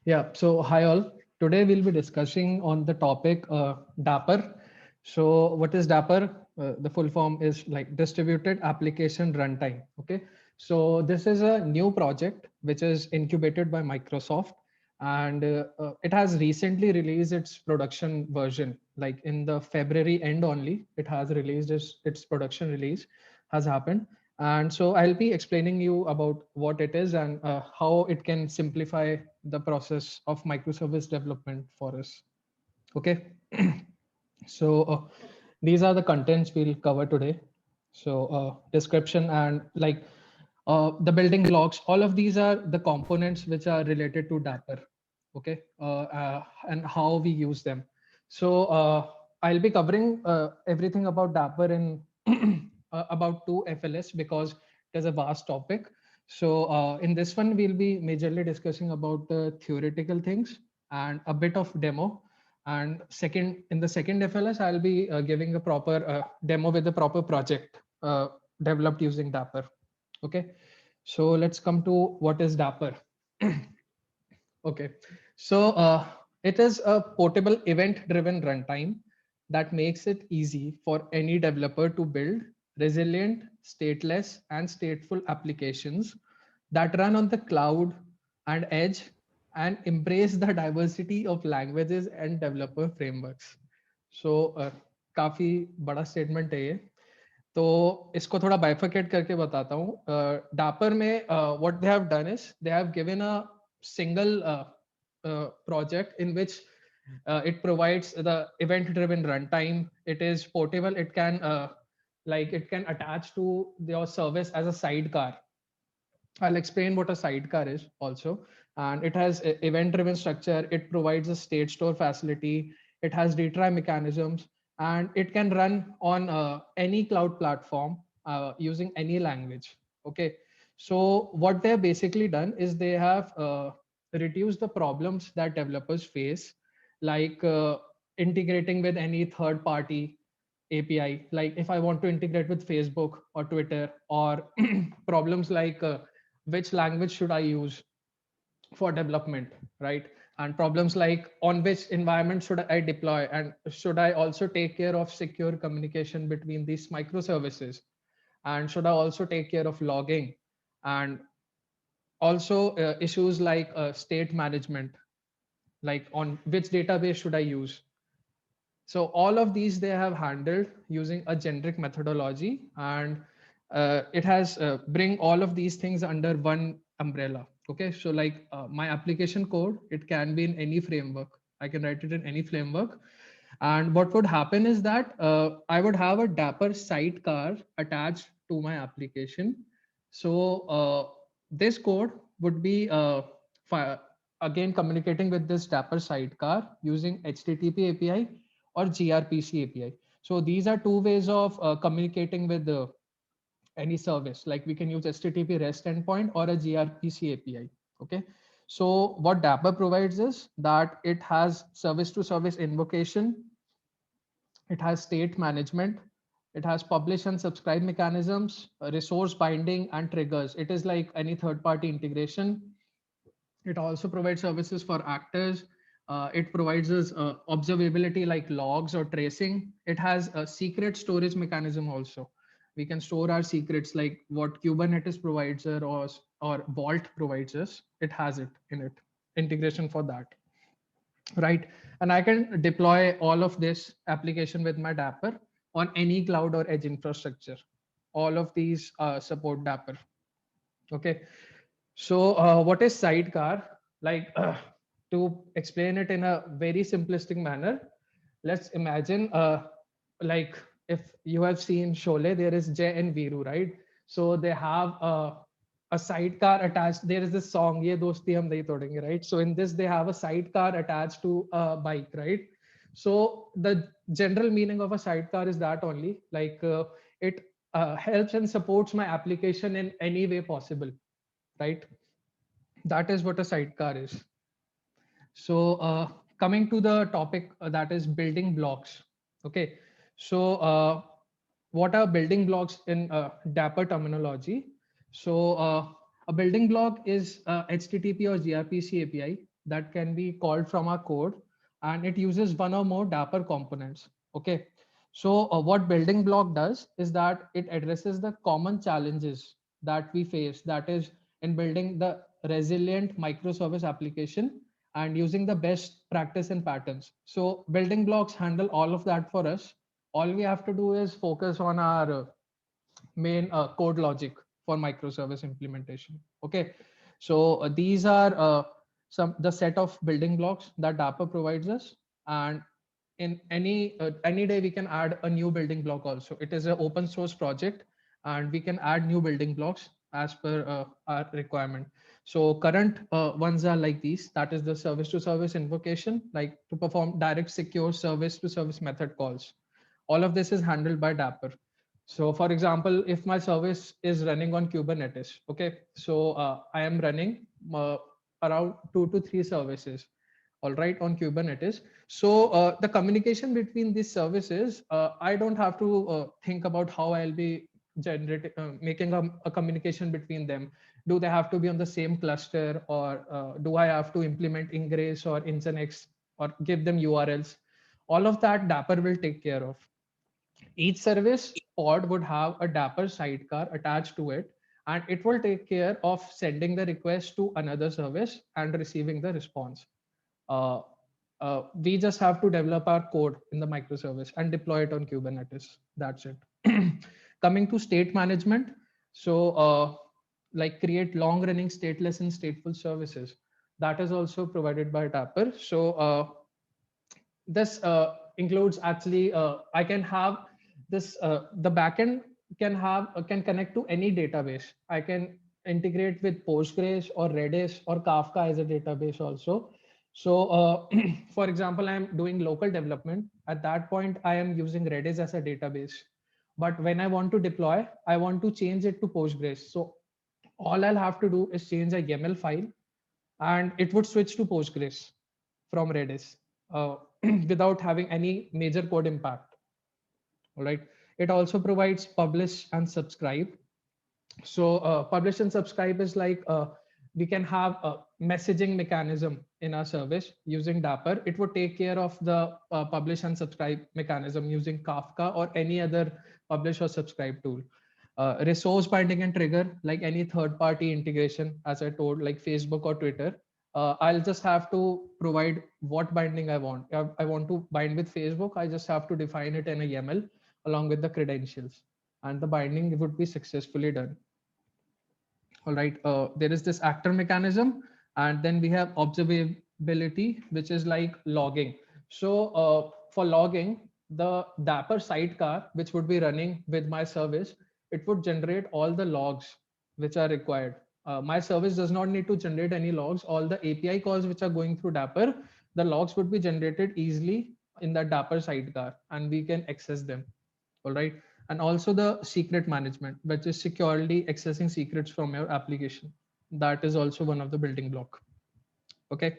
Yeah, so hi all. Today we'll be discussing on the topic Dapper. So what is Dapper? The full form is like Distributed Application Runtime. Okay, so this is a new project which is incubated by Microsoft, and it has recently released its production version. Like in the February end only, it has released its production release has happened. And so I'll be explaining you about what it is and how it can simplify the process of microservice development for us. Okay. So these are the contents we'll cover today. So description and like the building blocks, all of these are the components which are related to Dapper. Okay. And how we use them. So I'll be covering everything about Dapper in about two FLS because it is a vast topic. So in this one, we'll be majorly discussing about the theoretical things and a bit of demo. And second, in the second FLS, I'll be giving a proper demo with a proper project developed using Dapper. Okay, so let's come to what is Dapper. Okay, so it is a portable event-driven runtime that makes it easy for any developer to build resilient, stateless, and stateful applications that run on the cloud and edge and embrace the diversity of languages and developer frameworks. So काफी बड़ा statement है ये. तो इसको थोड़ा बाइफिकेट करके बताता हूँ. डापर में what they have done is they have given a single project in which it provides the event driven runtime. It is portable. It can it can attach to your service as a sidecar. I'll explain what a sidecar is also. And it has event driven structure. It provides a state store facility. It has retry mechanisms, and it can run on any cloud platform using any language. Okay. So what they've basically done is they have reduced the problems that developers face, like integrating with any third party API. Like if I want to integrate with Facebook or Twitter, or problems like which language should I use for development, right? And problems like on which environment should I deploy, and should I also take care of secure communication between these microservices, and should I also take care of logging, and also issues like state management, like on which database should I use. So all of these they have handled using a generic methodology, and it has bring all of these things under one umbrella. Okay, so like my application code, it can be in any framework. I can write it in any framework. And what would happen is that I would have a Dapper sidecar attached to my application. So this code would be again communicating with this Dapper sidecar using HTTP API or gRPC API. So these are two ways of communicating with any service. Like we can use HTTP REST endpoint or a gRPC API. Okay. So what Dapper provides is that it has service to service invocation, it has state management, it has publish and subscribe mechanisms, resource binding and triggers. It is like any third party integration. It also provides services for actors. It provides us observability like logs or tracing. It has a secret storage mechanism also. We can store our secrets like what Kubernetes provides us, or Vault provides us. It has it in it. Integration for that, right? And I can deploy all of this application with my Dapper on any cloud or edge infrastructure. All of these support Dapper. Okay. So, what is sidecar? Like, to explain it in a very simplistic manner, let's imagine, like, if you have seen Sholay, there is Jay and Viru, right? So they have a sidecar attached. There is this song, "Ye Dosti Hum Nahi Todenge," right? So in this, they have a sidecar attached to a bike, right? So the general meaning of a sidecar is that only, like, it helps and supports my application in any way possible, right? That is what a sidecar is. So coming to the topic that is building blocks. Okay, so what are building blocks in Dapper terminology? So a building block is HTTP or gRPC API that can be called from our code, and it uses one or more Dapper components. Okay. So what building block does is that it addresses the common challenges that we face, that is in building the resilient microservice application and using the best practice and patterns. So building blocks handle all of that for us. All we have to do is focus on our main code logic for microservice implementation. Okay, so these are some the set of building blocks that Dapper provides us, and in any day we can add a new building block also. It is an open source project, and we can add new building blocks as per our requirement. So current ones are like these. That is the service to service invocation, like to perform direct secure service to service method calls. All of this is handled by Dapper. So for example, if my service is running on Kubernetes, okay, so I am running around 2 to 3 services, all right, on Kubernetes. So the communication between these services, I don't have to think about how I'll be generating, making a communication between them. Do they have to be on the same cluster, or do I have to implement Ingress or Nginx or give them URLs? All of that Dapper will take care of. Each service pod would have a Dapper sidecar attached to it, and it will take care of sending the request to another service and receiving the response. Uh, we just have to develop our code in the microservice and deploy it on Kubernetes. That's it. Coming to state management, so like create long running stateless and stateful services. That is also provided by Dapper. So this includes actually I can have this the backend can connect to any database. I can integrate with Postgres or Redis or Kafka as a database also. So for example, I am doing local development. At that point I am using Redis as a database, but when I want to deploy, I want to change it to Postgres. So all I'll have to do is change a YAML file, and it would switch to Postgres from Redis without having any major code impact. All right. It also provides publish and subscribe. So publish and subscribe is like we can have a messaging mechanism in our service using Dapper. It would take care of the publish and subscribe mechanism using Kafka or any other publish or subscribe tool. Resource binding and trigger, like any third party integration, as I told, like Facebook or Twitter. I'll just have to provide what binding I want. I want to bind with Facebook. I just have to define it in a YAML along with the credentials, and the binding would be successfully done. All right. There is this actor mechanism, and then we have observability, which is like logging. So for logging, the Dapper sidecar, which would be running with my service, it would generate all the logs which are required. My service does not need to generate any logs. All the API calls which are going through Dapper, the logs would be generated easily in that Dapper sidecar, and we can access them. All right. And also the secret management, which is securely accessing secrets from your application. That is also one of the building block. Okay.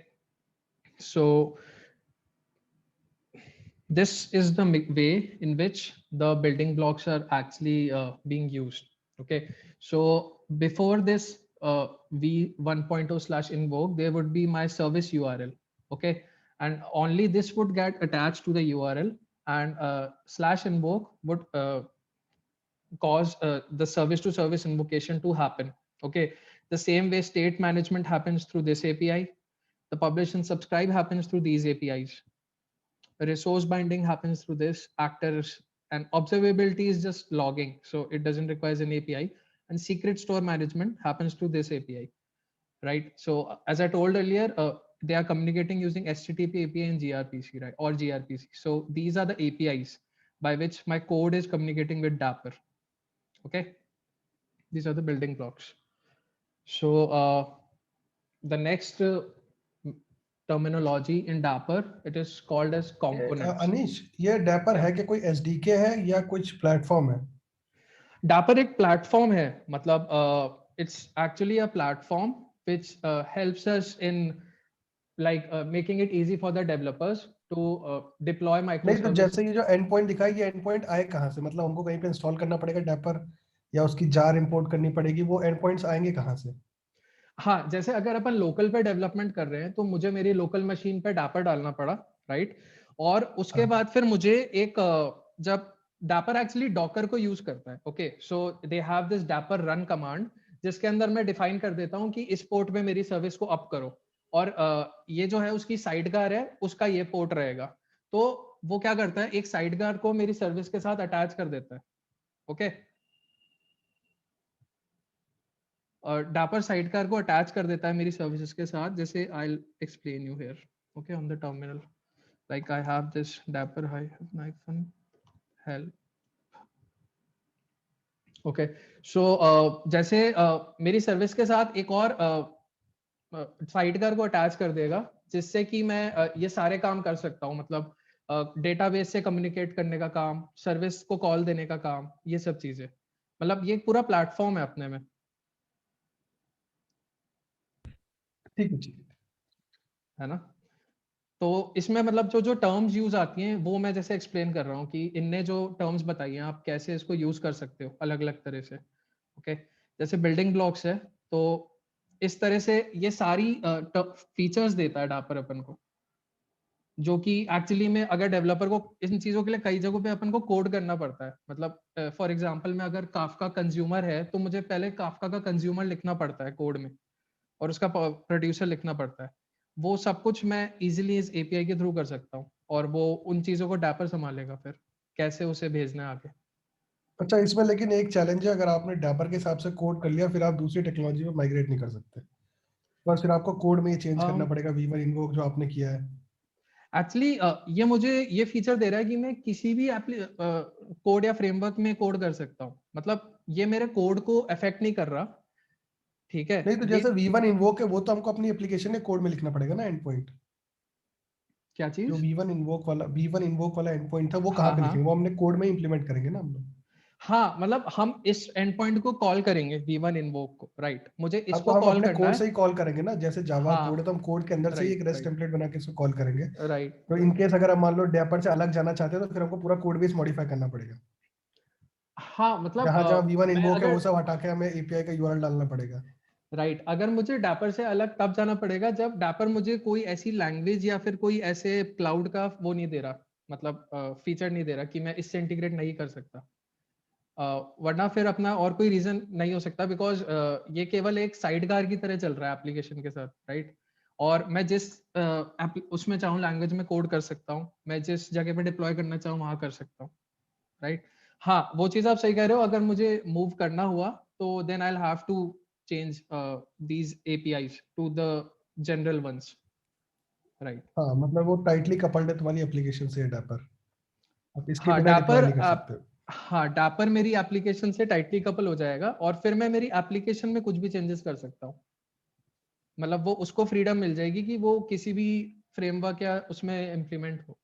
So this is the way in which the building blocks are actually being used. Okay. So before this v 1.0 / invoke, there would be my service URL. Okay. And only this would get attached to the URL, and / invoke would cause the service to service invocation to happen. Okay. The same way state management happens through this API, the publish and subscribe happens through these APIs. Resource binding happens through this actors, and observability is just logging. So it doesn't require an API, and secret store management happens through this API, right? So as I told earlier, they are communicating using HTTP API and gRPC, right? Or gRPC. So these are the APIs by which my code is communicating with Dapper. Okay. These are the building blocks. So the next terminology in Dapper, it is called as components. Anish, ये Dapper है कि कोई SDK है या कुछ platform है? Dapper एक platform है, मतलब it's actually a platform which helps us in like making it easy for the developers to deploy नहीं, तो microservices. जैसे ये जो एंड पॉइंट दिखा है, ये एंड पॉइंट आए कहाँ से? मतलब हमको कहीं पे इंस्टॉल करना पड़ेगा Dapper, या उसकी जार इंपोर्ट करनी पड़ेगी? वो एंड पॉइंट्स आएंगे कहाँ से? हाँ, जैसे अगर अपन लोकल पे डेवलपमेंट कर रहे हैं तो मुझे मेरी लोकल मशीन पे डैपर डालना पड़ा, राइट? और उसके हाँ बाद फिर मुझे एक जब डैपर एक्चुअली डॉकर को यूज करता है, okay, so they have this dapper run command जिसके अंदर मैं डिफाइन कर देता हूँ कि इस पोर्ट पे मेरी सर्विस को अप करो, और ये जो है उसकी साइडकार है, उसका ये पोर्ट रहेगा। तो वो क्या करता है, एक साइडकार को मेरी सर्विस के साथ अटैच कर देता है, ओके। और डापर साइडकार को अटैच कर देता है मेरी सर्विसेज के साथ, जैसे I explain you here, okay, on the terminal, like I have this dapper hyphen help, okay. So जैसे मेरी सर्विस के साथ एक और साइडकार को अटैच कर देगा, जिससे कि मैं ये सारे काम कर सकता हूँ, मतलब डेटाबेस से कम्युनिकेट करने का काम, सर्विस को कॉल देने का काम, ये सब चीजें, मतलब ये पूरा प्लेटफॉर्म है अपने में, ठीक है, ठीक है ना? तो इसमें मतलब जो जो टर्म्स यूज आती हैं वो मैं जैसे एक्सप्लेन कर रहा हूँ कि इनने जो टर्म्स बताई हैं आप कैसे इसको यूज कर सकते हो अलग अलग तरह से, ओके। जैसे बिल्डिंग ब्लॉक्स है, तो इस तरह से ये सारी फीचर्स देता है डापर अपन को, जो कि एक्चुअली में अगर डेवलपर को इन चीजों के लिए कई जगहों पे अपन को कोड करना पड़ता है, मतलब फॉर एग्जांपल में अगर काफका कंज्यूमर है तो मुझे पहले काफका का कंज्यूमर लिखना पड़ता है कोड में, और उसका प्रोड्यूसर लिखना पड़ता है। वो सब कुछ मैं इजीली इस एपीआई के थ्रू कर सकता हूँ, और वो उन चीजों को डैपर संभालेगा फिर कैसे उसे भेजना है आगे। अच्छा, इसमें लेकिन एक चैलेंज है, अगर आपने डैपर के हिसाब से कोड कर लिया फिर आप दूसरी टेक्नोलॉजी पे माइग्रेट नहीं कर सकते, बस फिर आपको कोड में ये चेंज करना पड़ेगा वीवर इन्वोक जो आपने किया है। एक्चुअली ये मुझे ये फीचर दे रहा है कि मैं किसी भी कोड या फ्रेमवर्क में कोड कर सकता हूँ, मतलब ये मेरे कोड को अफेक्ट नहीं कर रहा, ठीक है? नहीं तो ये जैसे वी1 इन्वोक है वो तो हमको अपनी एप्लीकेशन के कोड में लिखना पड़ेगा ना, एंड पॉइंट। क्या जो चीज? वी1 इन्वोक वाला एंड पॉइंट था वो कहाँ हाँ पे हाँ लिखेंगे, वो हमने कोड में इम्प्लीमेंट करेंगे ना हम लोग। हाँ, मतलब हम इस एंड पॉइंट को कॉल करेंगे v1 इन्वोक को, राइट? मुझे हाँ तो इसको हम कॉल अपने करना कोड है। से ही कॉल करेंगे ना, जैसे जावा कोड है हाँ, तो हम कोड के अंदर से ही एक राइट रेस्ट राइट टेम्पलेट बना के इसको कॉल करेंगे। राइट तो इन राइट। केस अगर हम मान लो डैपर से अलग जाना चाहते हैं तो फिर हमको पूरा कोड बेस मॉडिफाई करना पड़ेगा। हाँ, मतलब जहां जहां वी1 मैं इन्वोक है अगर वो सब हटा के हमें एपीआई का यूआरएल डालना पड़ेगा। राइट, अगर मुझे डैपर से अलग तब जाना पड़ेगा जब डैपर मुझे कोई ऐसी लैंग्वेज या फिर कोई ऐसे क्लाउड का वो नहीं दे रहा, मतलब फीचर नहीं दे रहा कि मैं इससे इंटीग्रेट नहीं कर सकता। वरना फिर अपना और कोई रीजन नहीं हो सकता, बिकॉज ये केवल एक साइडकार की तरह चल रहा है एप्लीकेशन के साथ, राइट? और मैं जिस उसमें चाहूँ लैंग्वेज में कोड कर सकता हूँ, मैं जिस जगह पे डिप्लॉय करना चाहूँ वहां कर सकता हूँ, राइट? हाँ, वो चीज आप सही कह रहे हो, अगर मुझे मूव करना हुआ तो then I have to change these APIs to the general ones, right? हाँ मतलब वो टाइटली कपल्ड है तुम्हारी एप्लीकेशन से डैपर, आप इसके हाँ बिना डिप्लॉय डैपर नहीं कर सकते। हाँ, डैपर मेरी एप्लीकेशन से टाइटली कपल हो जाएगा, और फिर मैं मेरी एप्लीकेशन में कुछ भी चेंजेस कर सकता हूँ, मतलब वो उसको फ्रीडम मिल जाएगी कि वो किसी भी फ्रेमवर्क या उसमें इम्प्लीमेंट हो।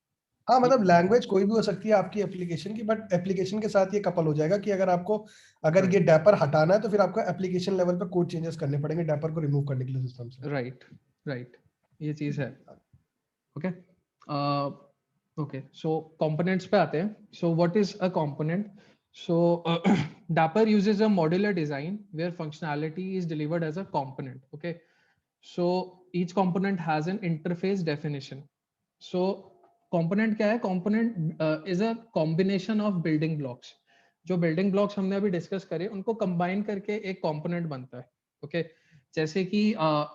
हाँ मतलब ये लैंग्वेज कोई भी हो सकती है आपकी एप्लीकेशन की, बट एप्लीकेशन के साथ ये कपल हो जाएगा कि अगर आपको अगर ये राइट डैपर हटाना है तो फिर आपको एप्लीकेशन लेवल पे कोड चेंजेस करने पड़ेंगे डैपर को रिमूव करने के लिए सिस्टम से। राइट राइट, ये चीज है, ओके। ओके, सो कंपोनेंट्स पे आते हैं। So what is a component? So Dapper uses a modular design where functionality is delivered as a component, okay? So each component has an interface definition. So component क्या है? Component is a combination of building blocks. जो building blocks हमने अभी discuss करे उनको combine करके एक component बनता है, ओके? जैसे कि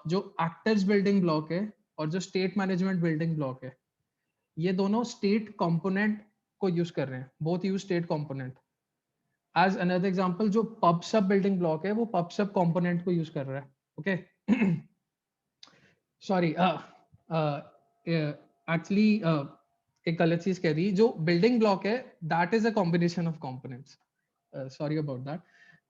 जो actors building block है और जो state management building block है, ये दोनों स्टेट कंपोनेंट को यूज कर रहे हैं, both use state component. As another example, जो पब सब बिल्डिंग ब्लॉक है वो पब सब कंपोनेंट को यूज कर रहा है, ओके। सॉरी, एक्चुअली एक गलत चीज कह दी, जो बिल्डिंग ब्लॉक है that is a combination of components, sorry about that.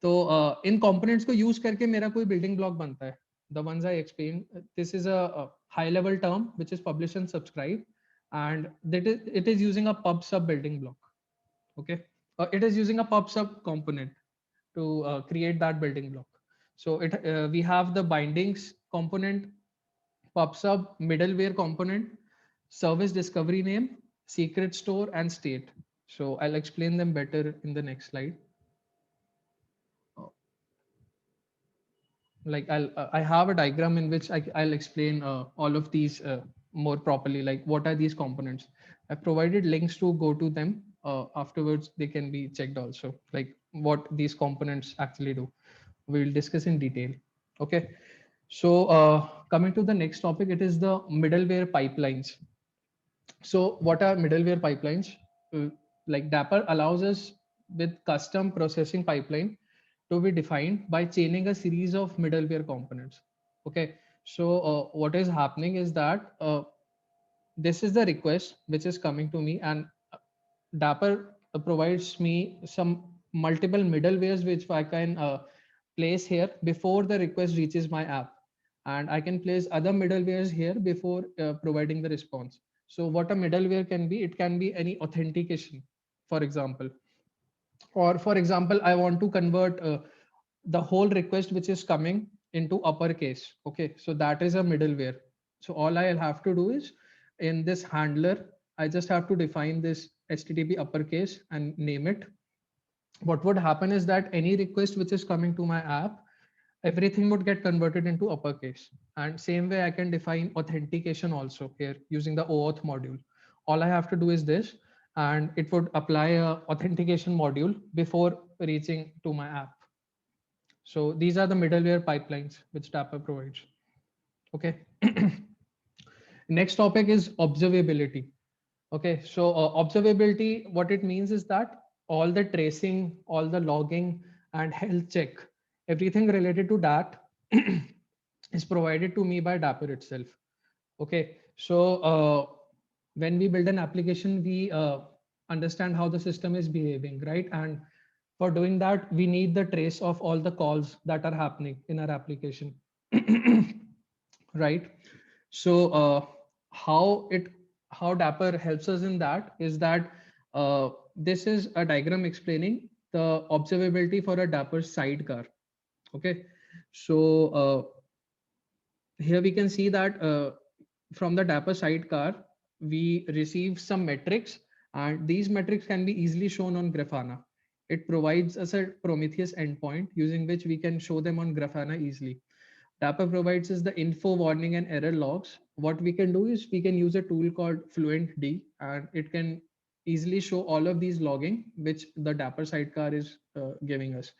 तो इन कंपोनेंट्स को यूज करके मेरा कोई बिल्डिंग ब्लॉक बनता है, the ones I explain, this is a high level term which is publish and subscribe, and it is using a pub sub building block, okay. It is using a pub sub component to create that building block. So we have the bindings component, pub sub middleware component, service discovery name, secret store, and state. So I'll explain them better in the next slide. like I have a diagram in which I'll explain all of these more properly, like what are these components. I've provided links to go to them. Afterwards they can be checked also, like what these components actually do. We'll discuss in detail. Okay, so coming to the next topic, it is the middleware pipelines. So what are middleware pipelines? Uh, like Dapper allows us with custom processing pipeline to be defined by chaining a series of middleware components. Okay, so what is happening is that this is the request which is coming to me, and Dapper provides me some multiple middlewares which I can place here before the request reaches my app, and I can place other middlewares here before providing the response. So what a middleware can be, it can be any authentication, for example, or for example, I want to convert the whole request which is coming into uppercase. Okay, so that is a middleware. So all I'll have to do is in this handler, I just have to define this HTTP uppercase and name it. What would happen is that any request which is coming to my app, everything would get converted into uppercase. And same way I can define authentication also here using the OAuth module. All I have to do is this, and it would apply a authentication module before reaching to my app. So these are the middleware pipelines which Dapper provides. Okay. Next topic is observability. Okay, so observability, what it means is that all the tracing, all the logging and health check, everything related to that is provided to me by Dapper itself. Okay, so when we build an application, we understand how the system is behaving, right? And for doing that, we need the trace of all the calls that are happening in our application, right? So how it how Dapper helps us in that is that this is a diagram explaining the observability for a Dapper sidecar. Okay, so here we can see that from the Dapper sidecar, we receive some metrics, and these metrics can be easily shown on Grafana. It provides us a Prometheus endpoint using which we can show them on Grafana easily. Dapper provides us the info, warning, and error logs. What we can do is we can use a tool called FluentD, and it can easily show all of these logging, which the Dapper sidecar is giving us.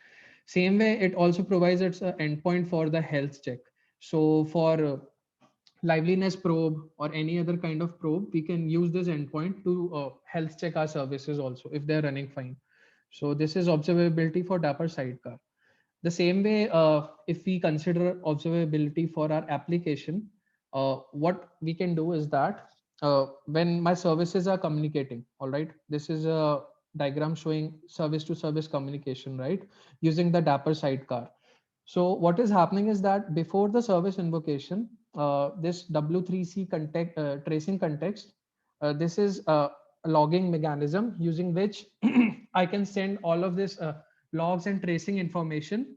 Same way, it also provides its endpoint for the health check. So for liveliness probe or any other kind of probe, we can use this endpoint to health check our services also if they're running fine. So this is observability for Dapper sidecar. The same way, if we consider observability for our application, what we can do is that when my services are communicating, all right, this is a diagram showing service to service communication, right, using the Dapper sidecar. So what is happening is that before the service invocation, this W3C context, tracing context, this is a logging mechanism using which I can send all of this logs and tracing information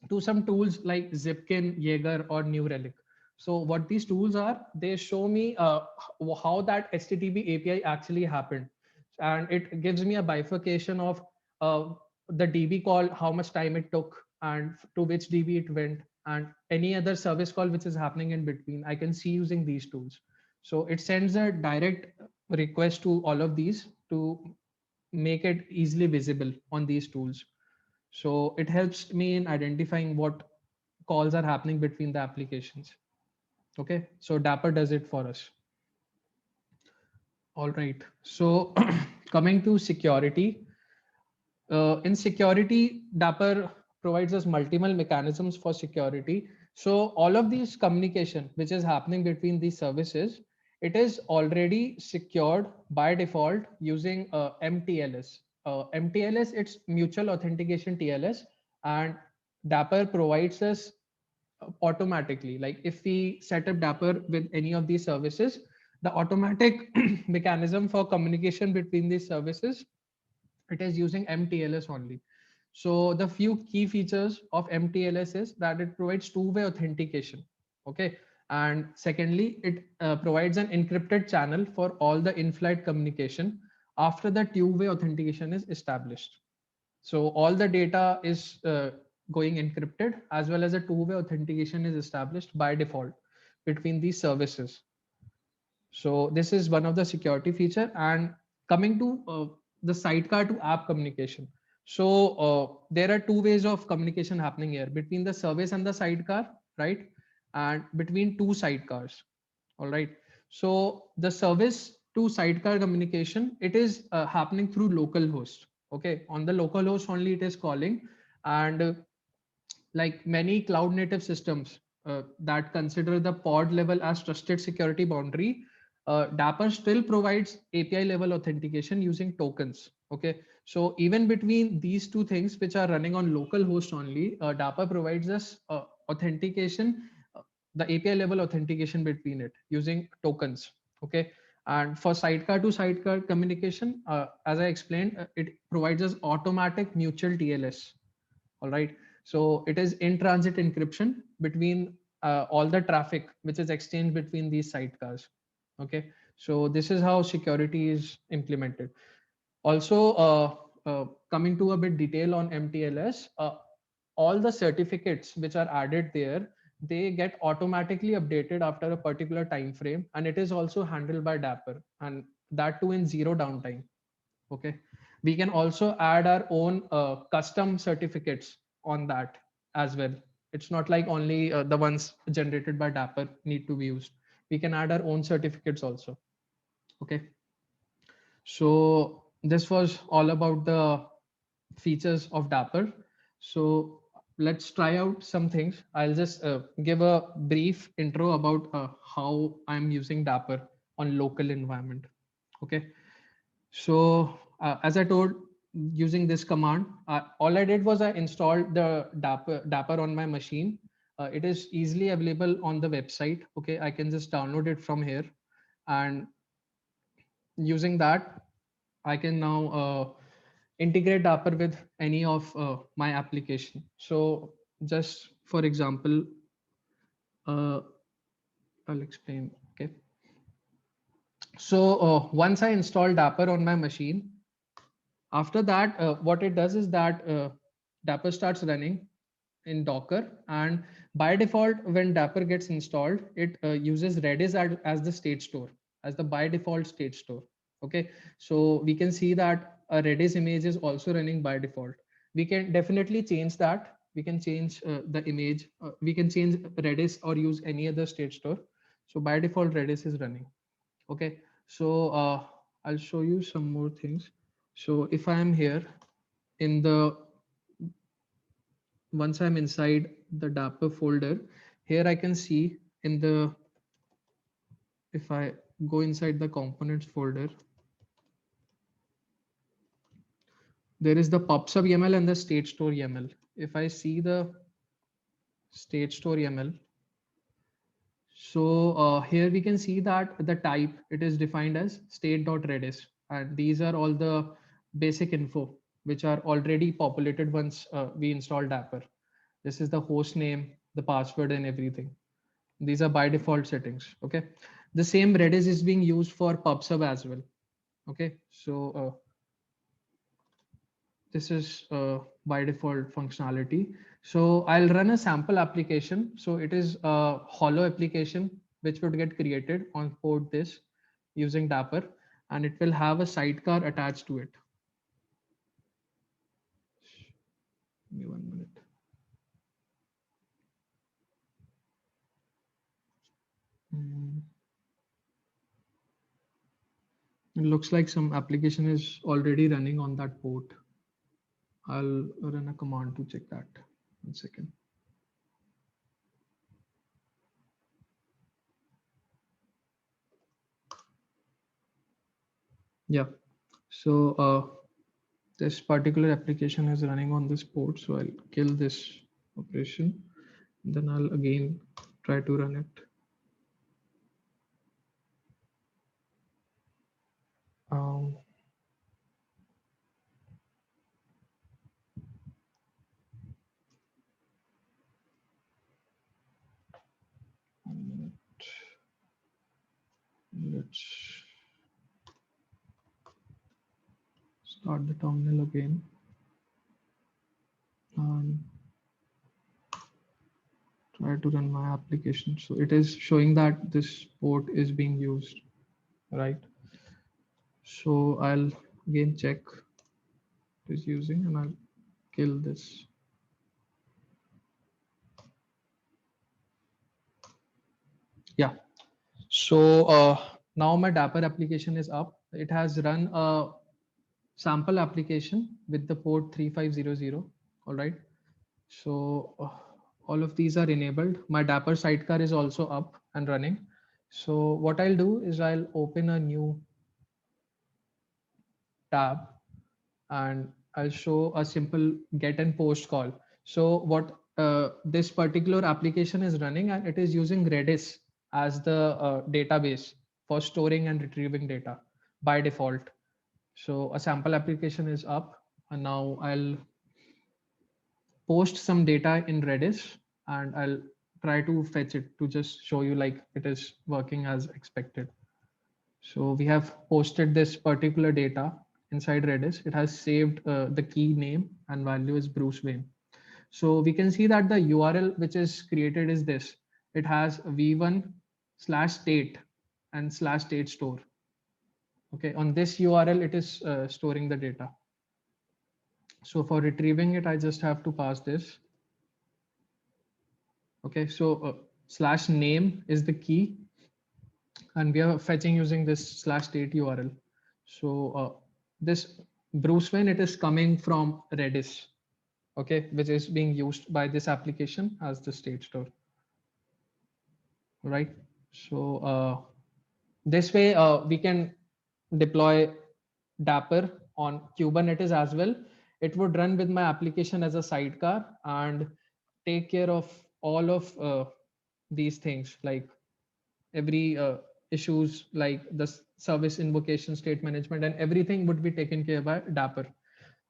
to some tools like Zipkin, Jaeger, or New Relic. So what these tools are, they show me how that HTTP API actually happened. And it gives me a bifurcation of uh, the DB call, how much time it took, and to which DB it went, and any other service call which is happening in between. I can see using these tools. So it sends a direct request to all of these to make it easily visible on these tools. So it helps me in identifying what calls are happening between the applications. Okay, so Dapper does it for us. All right. So coming to security, in security, Dapper provides us multiple mechanisms for security. So all of these communication, which is happening between these services, it is already secured by default using MTLS. MTLS, it's mutual authentication TLS, and Dapper provides us automatically. Like if we set up Dapper with any of these services, the automatic mechanism for communication between these services, it is using MTLS only. So the few key features of MTLS is that it provides two-way authentication. Okay. And secondly, it provides an encrypted channel for all the in-flight communication after the two-way authentication is established. So all the data is going encrypted, as well as a two-way authentication is established by default between these services. So this is one of the security feature. And coming to the sidecar to app communication. So there are two ways of communication happening here between the service and the sidecar, right? And between two sidecars. All right. So the service to sidecar communication, it is happening through local host. Okay. On the local host only it is calling. And like many cloud native systems that consider the pod level as trusted security boundary, Dapper still provides API level authentication using tokens. Okay, so even between these two things which are running on local host only, Dapper provides us authentication, the API level authentication between it using tokens. Okay, and for sidecar to sidecar communication, as I explained, it provides us automatic mutual TLS. All right, so it is in transit encryption between all the traffic which is exchanged between these sidecars. Okay, so this is how security is implemented. Also, coming to a bit detail on MTLS, all the certificates which are added there, they get automatically updated after a particular time frame, and it is also handled by Dapper, and that too in zero downtime. Okay, we can also add our own custom certificates on that as well. It's not like only the ones generated by Dapper need to be used. We can add our own certificates also. Okay, so this was all about the features of Dapper. So let's try out some things. I'll just give a brief intro about how I'm using Dapper on local environment. Okay, so as I told, using this command, all I did was I installed the Dapper on my machine. It is easily available on the website. Okay, I can just download it from here, and using that, I can now integrate Dapper with any of my application. So just for example, uh, I'll explain. Okay. So once I install Dapper on my machine, after that, what it does is that Dapper starts running in Docker, and by default, when Dapper gets installed, it uses Redis as the state store, as the by default state store. Okay, so we can see that a Redis image is also running by default. We can definitely change that. We can change the image. We can change Redis or use any other state store. So by default, Redis is running. Okay, so I'll show you some more things. So if I am here in the, once I'm inside the Dapper folder, here I can see in the, if I go inside the components folder, there is the PubSub YAML and the state store YAML. If I see the state store YAML, so here we can see that the type, it is defined as state.redis, and these are all the basic info which are already populated once we install Dapper. This is the host name, the password, and everything. These are by default settings. Okay, the same Redis is being used for PubSub as well. Okay, so this is by default functionality. So I'll run a sample application. So it is a hollow application which would get created on port this using Dapper, and it will have a sidecar attached to it. Give me 1 minute. It looks like some application is already running on that port. I'll run a command to check that. 1 second. Yeah. So this particular application is running on this port. So I'll kill this operation. Then I'll again try to run it. Um, let's start the terminal again. try to run my application. So it is showing that this port is being used, right? So I'll again check it is using and I'll kill this. Yeah. So now my Dapper application is up. It has run a sample application with the port 3500. All right. So all of these are enabled. My Dapper sidecar is also up and running. So what I'll do is I'll open a new tab and I'll show a simple get and post call. So what this particular application is running, and it is using Redis as the database for storing and retrieving data by default. So a sample application is up, and now I'll post some data in Redis and I'll try to fetch it to just show you like it is working as expected. So we have posted this particular data inside Redis. It has saved the key name and value is Bruce Wayne. So we can see that the URL which is created is this. It has v1/state and /state store. Okay, on this URL, it is storing the data. So for retrieving it, I just have to pass this. Okay, so /name is the key and we are fetching using this /state URL. So this Bruce Wayne, it is coming from Redis, okay, which is being used by this application as the state store, right? So this way we can deploy Dapper on Kubernetes as well. It would run with my application as a sidecar and take care of all of these things, like every issues like the service invocation, state management, and everything would be taken care by Dapper.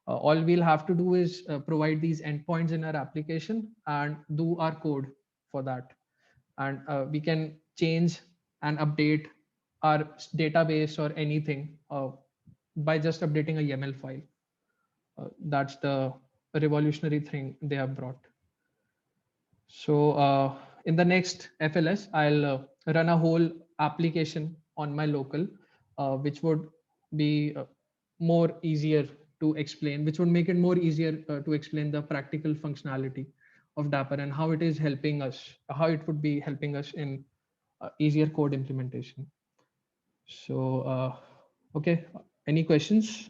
All we'll have to do is provide these endpoints in our application and do our code for that. And we can change and update our database or anything by just updating a YAML file. That's the revolutionary thing they have brought. So in the next FLS, I'll run a whole application on my local, which would be more easier to explain, which would make it more easier to explain the practical functionality of Dapper and how it is helping us, how it would be helping us in easier code implementation. So, okay, any questions?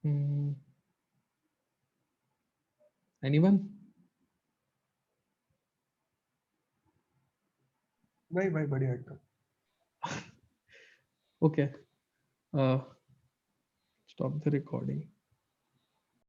Hmm. Anyone? नहीं भाई बढ़िया एकदम Okay. Uh, stop the recording.